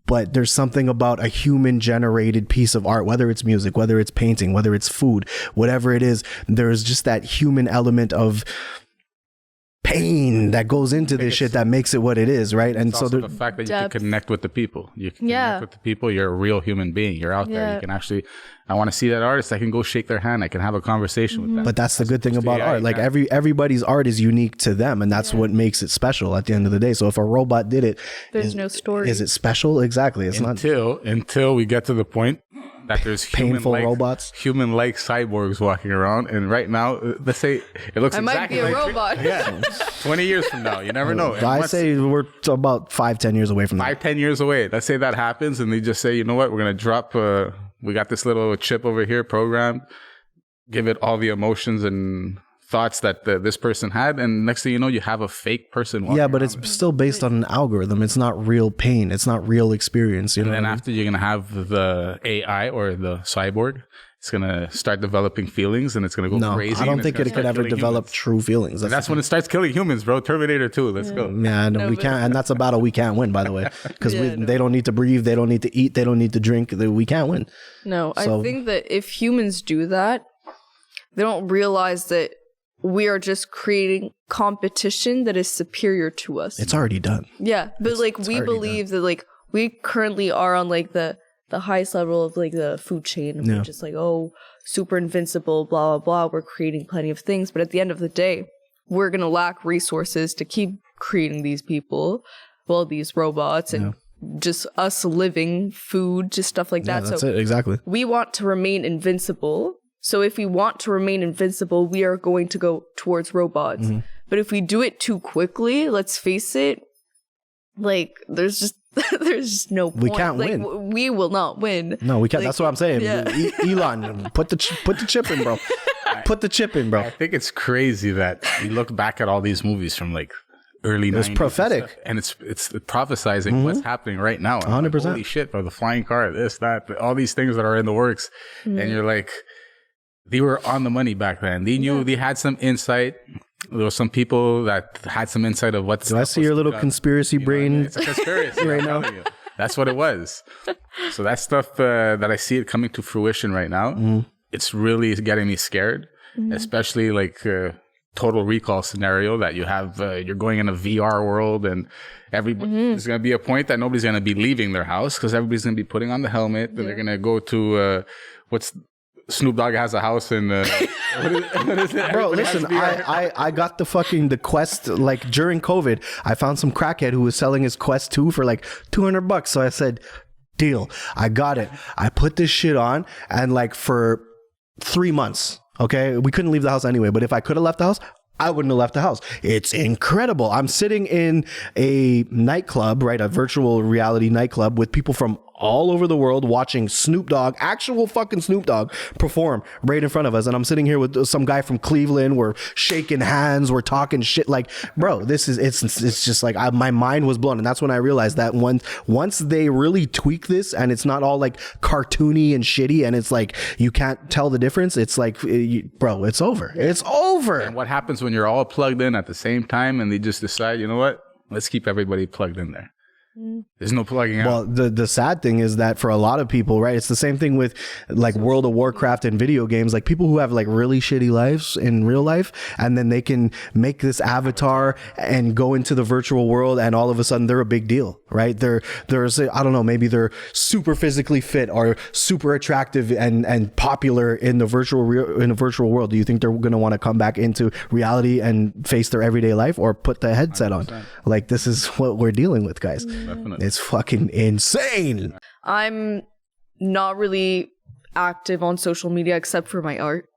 But there's something about a human generated piece of art, whether it's music, whether it's painting, whether it's food, whatever it is, there's just that human element of pain that goes into this shit that makes it what it is, right? And so the fact that you can connect with the people. You can connect with the people. You're a real human being. You're out there. You can actually, I want to see that artist. I can go shake their hand. I can have a conversation with them. But that's the good thing about art. Like everybody's art is unique to them, and that's what makes it special at the end of the day. So if a robot did it, there's no story. Is it special? Exactly. It's until we get to the point that there's painful robots, human-like cyborgs walking around. And right now, let's say it looks exactly might be like a robot. 20 years from now, you never know. I say we're about 5-10 years away from that. 5-10 years away. Let's say that happens, and they just say, you know what, we're gonna drop. We got this little chip over here programmed. Give it all the emotions and thoughts that this person had, and next thing you know, you have a fake person walking but it's still based on an algorithm. It's not real pain. It's not real experience. And then after, you're gonna have the AI or the cyborg. It's gonna start developing feelings, and it's gonna go crazy. I don't think it could ever develop true feelings. That's when it starts killing humans, bro. Terminator 2. Let's go. Yeah, we can't, and that's a battle we can't win, by the way, because they don't need to breathe, they don't need to eat, they don't need to drink. We can't win. No, I think that if humans do that, they don't realize that we are just creating competition that is superior to us. It's already done. Yeah, but we believe that we currently are on the highest level of the food chain. And we're just super invincible, blah, blah, blah. We're creating plenty of things. But at the end of the day, we're going to lack resources to keep creating these people, these robots, and just us living, food, just stuff like that. That's it, exactly. We want to remain invincible. So if we want to remain invincible, we are going to go towards robots. But if we do it too quickly, let's face it, there's just no point. We can't win. We will not win. No, we can't. That's what I'm saying. Yeah. Elon, put the chip in, bro. Put the chip in, bro. I think it's crazy that we look back at all these movies from early 90s. It's prophetic. And it's prophesizing what's happening right now. 100%. Holy shit, bro. The flying car, this, that, all these things that are in the works. And you're like, they were on the money back then. They knew, they had some insight. There were some people that had some insight of what's. Do I see your little conspiracy brain? It's a conspiracy right now. That's what it was. So that stuff that I see it coming to fruition right now, it's really getting me scared, especially Total Recall scenario that you have. You're going in a VR world, and there's going to be a point that nobody's going to be leaving their house because everybody's going to be putting on the helmet. And they're going to go to Snoop Dogg has a house in what is it? Bro, listen, I got the Quest during COVID. I found some crackhead who was selling his Quest 2 for $200. So I said, deal. I got it. I put this shit on, and for 3 months Okay, we couldn't leave the house anyway, but if I could have left the house, I wouldn't have left the house. It's incredible. I'm sitting in a nightclub, right? A virtual reality nightclub with people from all over the world watching Snoop Dogg, actual fucking Snoop Dogg, perform right in front of us. And I'm sitting here with some guy from Cleveland. We're shaking hands. We're talking shit. Like, bro, this is, it's just like my mind was blown. And that's when I realized that once they really tweak this and it's not all like cartoony and shitty and it's like, you can't tell the difference. It's like, bro, it's over. It's over. And what happens when you're all plugged in at the same time and they just decide, you know what? Let's keep everybody plugged in there. There's no plugging out. Well, the sad thing is that for a lot of people, right, it's the same thing with like World of Warcraft and video games, like people who have like really shitty lives in real life, and then they can make this avatar and go into the virtual world and all of a sudden they're a big deal, right? There's I don't know, maybe they're super physically fit or super attractive and popular in the virtual world. Do you think they're going to want to come back into reality and face their everyday life or put the headset 100%. On? Like, this is what we're dealing with, guys. Definitely. It's fucking insane. I'm not really active on social media except for my art.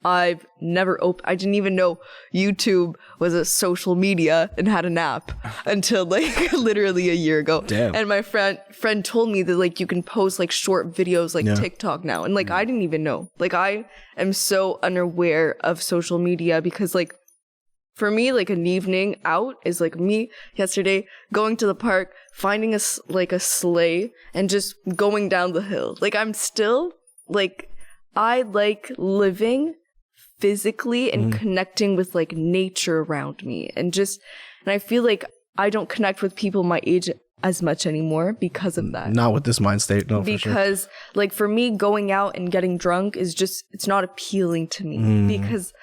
I've never I didn't even know YouTube was a social media and had an app until like literally a year ago. Damn. And my friend told me that like you can post like short videos like TikTok now. And like I didn't even know. Like I am so unaware of social media because like for me, like an evening out is like me yesterday going to the park, finding a sleigh and just going down the hill. Like I'm still like, I like living physically and connecting with like nature around me and I feel like I don't connect with people my age as much anymore because of that. Not with this mind state, no, because for sure. Like for me, going out and getting drunk is just, it's not appealing to me because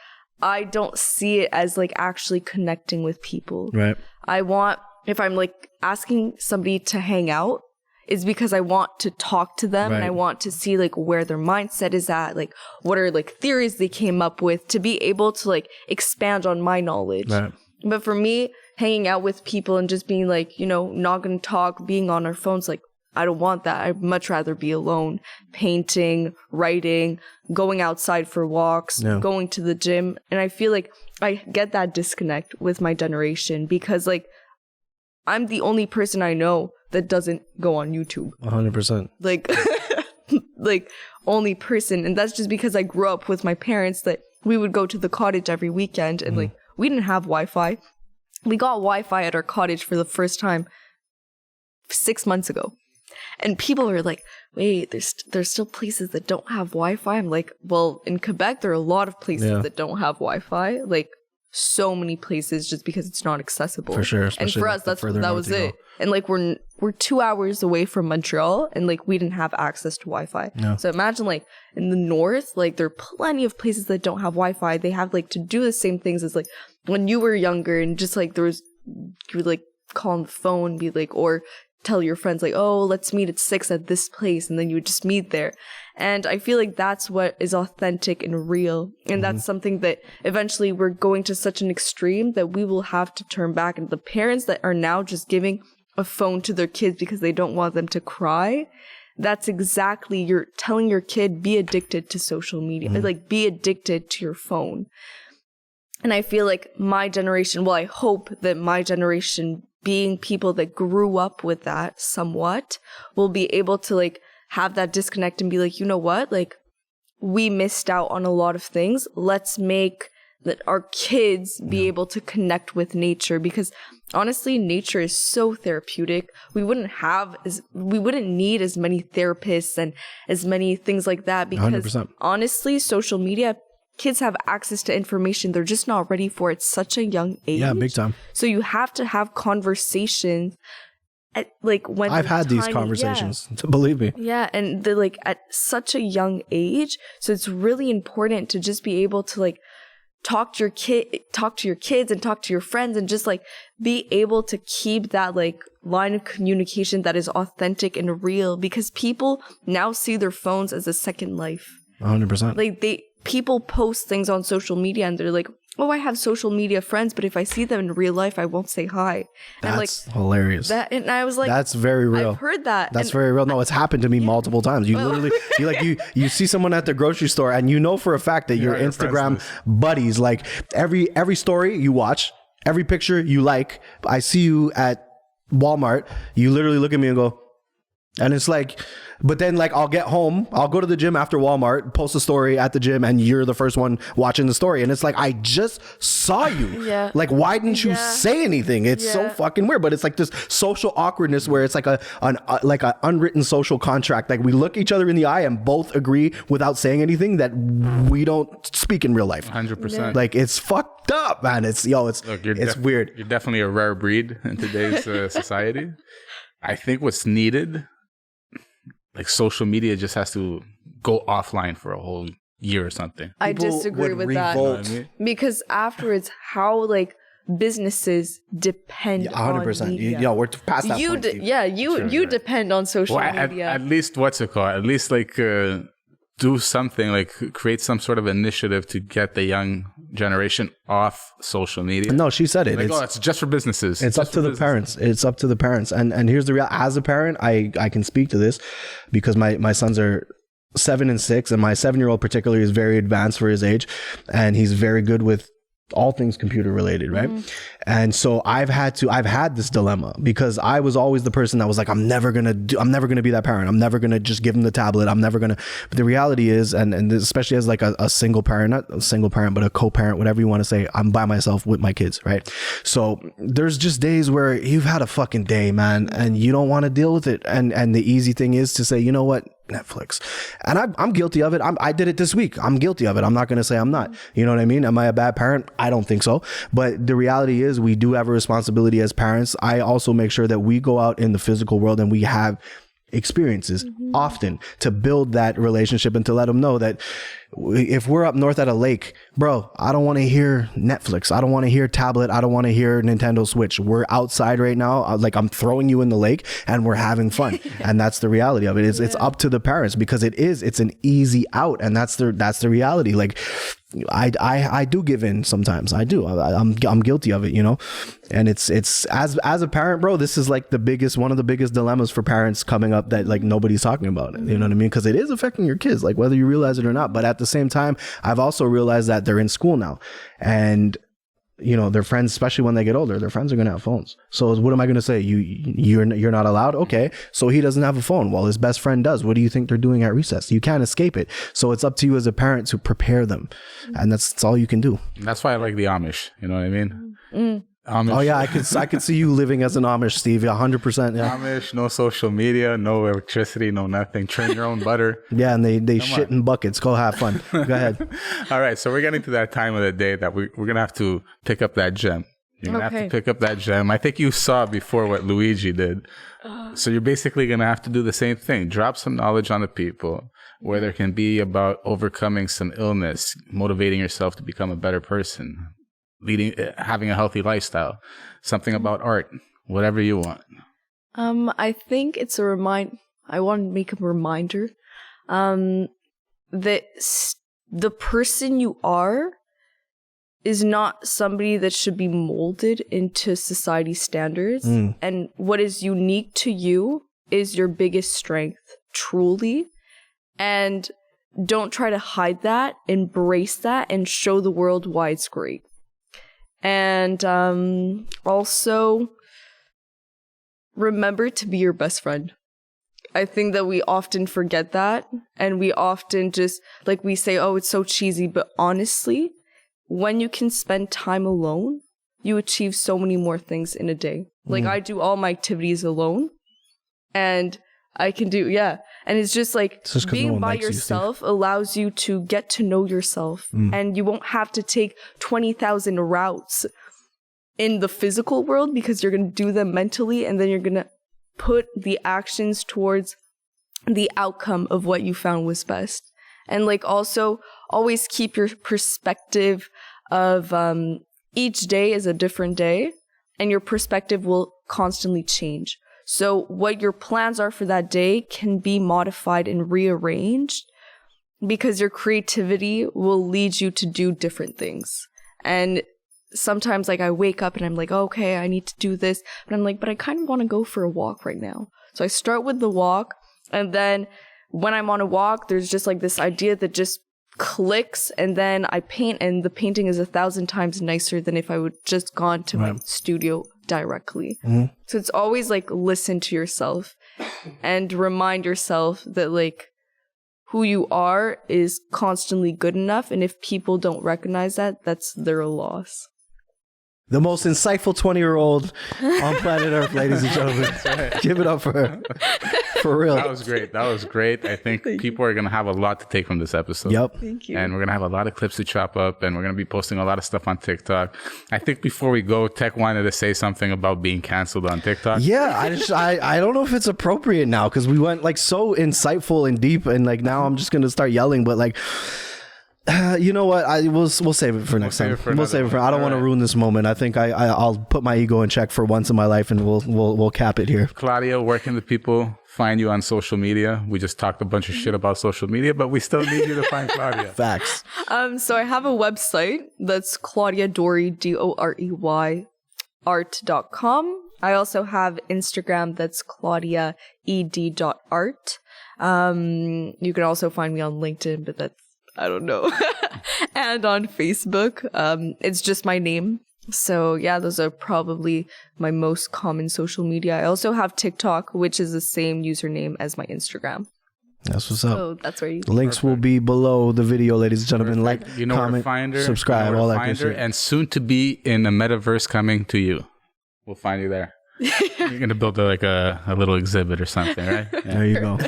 I don't see it as like actually connecting with people. Right. If I'm like asking somebody to hang out, is because I want to talk to them and I want to see like where their mindset is at, like what are like theories they came up with to be able to like expand on my knowledge. Right. But for me, hanging out with people and just being like, you know, not gonna talk, being on our phones, like I don't want that. I'd much rather be alone, painting, writing, going outside for walks, going to the gym. And I feel like I get that disconnect with my generation because like I'm the only person I know that doesn't go on YouTube. 100%. Like, like only person. And that's just because I grew up with my parents that we would go to the cottage every weekend and like we didn't have Wi-Fi. We got Wi-Fi at our cottage for the first time 6 months ago. And people are like, wait, there's still places that don't have Wi-Fi. I'm like, well, in Quebec, there are a lot of places that don't have Wi-Fi. Like, so many places just because it's not accessible. For sure. And for us, that was it. And like, we're 2 hours away from Montreal and like, we didn't have access to Wi-Fi. No. So imagine like in the north, like there are plenty of places that don't have Wi-Fi. They have like to do the same things as like when you were younger and just like you would like call on the phone, be like, or tell your friends like, oh, let's meet at 6 at this place. And then you would just meet there. And I feel like that's what is authentic and real. And that's something that eventually we're going to such an extreme that we will have to turn back. And the parents that are now just giving a phone to their kids because they don't want them to cry, that's exactly, you're telling your kid, be addicted to social media. Like, be addicted to your phone. And I feel like my generation, well, I hope that my generation, being people that grew up with that somewhat, will be able to like have that disconnect and be like, you know what, like we missed out on a lot of things. Let's make that our kids be able to connect with nature, because honestly, nature is so therapeutic. We wouldn't need as many therapists and as many things like that, because 100%. Honestly, social media, kids have access to information. They're just not ready for it. Such a young age. Yeah, big time. So you have to have conversations at like when I've had these conversations, believe me. Yeah, and they're like at such a young age. So it's really important to just be able to like talk to your kids and talk to your friends and just like be able to keep that like line of communication that is authentic and real, because people now see their phones as a second life. 100%. Like people post things on social media and they're like, oh, I have social media friends, but if I see them in real life, I won't say hi. That's hilarious. And I was like, that's very real. I've heard that. That's very real. No, it's happened to me multiple times. You literally, you see someone at the grocery store, and you know for a fact that your Instagram buddies, like every story you watch, every picture you like. I see you at Walmart. You literally look at me and go, and it's like, but then like I'll get home, I'll go to the gym after Walmart, post a story at the gym, and you're the first one watching the story, and it's like, I just saw you. Yeah. Like, why didn't you say anything? It's so fucking weird. But it's like this social awkwardness where it's like an unwritten social contract. Like we look each other in the eye and both agree without saying anything that we don't speak in real life. 100%. Like it's fucked up, man. It's weird. You're definitely a rare breed in today's society. I think what's needed, like social media just has to go offline for a whole year or something. I disagree with that. You know what I mean? Because afterwards, how like businesses depend 100%. on media. We're past that point. You depend on social media. At least what's it called? At least like do something, like create some sort of initiative to get the young generation off social media. No, she said it. Like, it's just for businesses. It's up to the parents. It's up to the parents. And here's the real. As a parent, I can speak to this because my sons are 7 and 6, and my 7-year-old particularly is very advanced for his age, and he's very good with all things computer related, right? And so I've had this dilemma because I was always the person that was like, I'm never gonna be that parent. I'm never gonna just give him the tablet. But the reality is, and especially as like a single parent, not a single parent, but a co-parent, whatever you want to say, I'm by myself with my kids, right? So there's just days where you've had a fucking day, man, and you don't want to deal with it. And the easy thing is to say, you know what? Netflix. And I'm guilty of it. I did it this week. I'm guilty of it. I'm not going to say I'm not. You know what I mean? Am I a bad parent? I don't think so. But the reality is we do have a responsibility as parents. I also make sure that we go out in the physical world and we have experiences often to build that relationship and to let them know that if we're up north at a lake, bro, I don't want to hear Netflix. I don't want to hear tablet. I don't want to hear Nintendo Switch. We're outside right now. Like I'm throwing you in the lake and we're having fun. And that's the reality of it. It's up to the parents because it's an easy out. And that's the reality. Like I do give in sometimes. I do. I'm guilty of it, you know? And it's as a parent, bro, this is like one of the biggest dilemmas for parents coming up that like nobody's talking about it. You know what I mean? Because it is affecting your kids, like whether you realize it or not. But at the same time, I've also realized that they're in school now, and you know their friends, especially when they get older, their friends are gonna have phones. So what am I gonna say? You're not allowed? Okay, so he doesn't have a phone. Well, his best friend does. What do you think they're doing at recess? You can't escape it. So it's up to you as a parent to prepare them, and that's all you can do. That's why I like the Amish. You know what I mean? Amish. Oh yeah, I could see you living as an Amish, Steve. 100%. Yeah. Amish, no social media, no electricity, no nothing. Churn your own butter. Yeah, and they shit in buckets. Go have fun. Go ahead. All right, so we're getting to that time of the day that we're gonna have to pick up that gem. You're gonna have to pick up that gem. I think you saw before what Luigi did. So you're basically gonna have to do the same thing. Drop some knowledge on the people, whether it can be about overcoming some illness, motivating yourself to become a better person, having a healthy lifestyle, something about art, whatever you want. I think it's I want to make a reminder that the person you are is not somebody that should be molded into society standards. And what is unique to you is your biggest strength, truly. And don't try to hide that, embrace that, and show the world why it's great. And also remember to be your best friend. I think that we often forget that, and we often just like we say, oh, it's so cheesy, but honestly, when you can spend time alone, you achieve so many more things in a day. Like I do all my activities alone, and I can do, and it's just like being by yourself allows you to get to know yourself, and you won't have to take 20,000 routes in the physical world because you're going to do them mentally, and then you're going to put the actions towards the outcome of what you found was best. And like also always keep your perspective of each day is a different day, and your perspective will constantly change. So what your plans are for that day can be modified and rearranged because your creativity will lead you to do different things. And sometimes like I wake up and I'm like, okay, I need to do this. But I'm like, but I kind of want to go for a walk right now. So I start with the walk. And then when I'm on a walk, there's just like this idea that just clicks. And then I paint, and the painting is 1,000 times nicer than if I would just gone to my studio directly. So it's always like listen to yourself and remind yourself that like who you are is constantly good enough. And if people don't recognize that, that's their loss. The most insightful 20-year-old on planet Earth, ladies and gentlemen. Give it up for her. For real. That was great. That was great. I think people are going to have a lot to take from this episode. Yep. Thank you. And we're going to have a lot of clips to chop up, and we're going to be posting a lot of stuff on TikTok. I think before we go, Tek wanted to say something about being canceled on TikTok. Yeah, I don't know if it's appropriate now because we went like so insightful and deep, and like now I'm just going to start yelling, but like... you know what? We'll save it for next time. We'll save it for. I don't want to ruin this moment. I think I'll put my ego in check for once in my life, and we'll cap it here. Claudia, where can the people find you on social media? We just talked a bunch of shit about social media, but we still need you to find Claudia. Facts. So I have a website that's Claudia Dorey, Dorey, art.com. I also have Instagram that's claudiaed.art. You can also find me on LinkedIn, but that's I don't know. And on Facebook, it's just my name. So yeah, those are probably my most common social media. I also have TikTok, which is the same username as my Instagram. That's what's up. So that's where you links will be below the video, ladies and gentlemen. Like, you know, comment, find her, subscribe, all that good shit. And soon to be in a metaverse coming to you. We'll find you there. You're gonna build like a little exhibit or something, right? Yeah. There you go.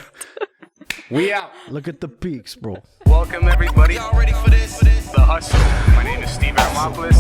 We out. Look at the peaks, bro. Welcome everybody. Y'all ready for this? The Hustle. My name is Steve Armopoulos.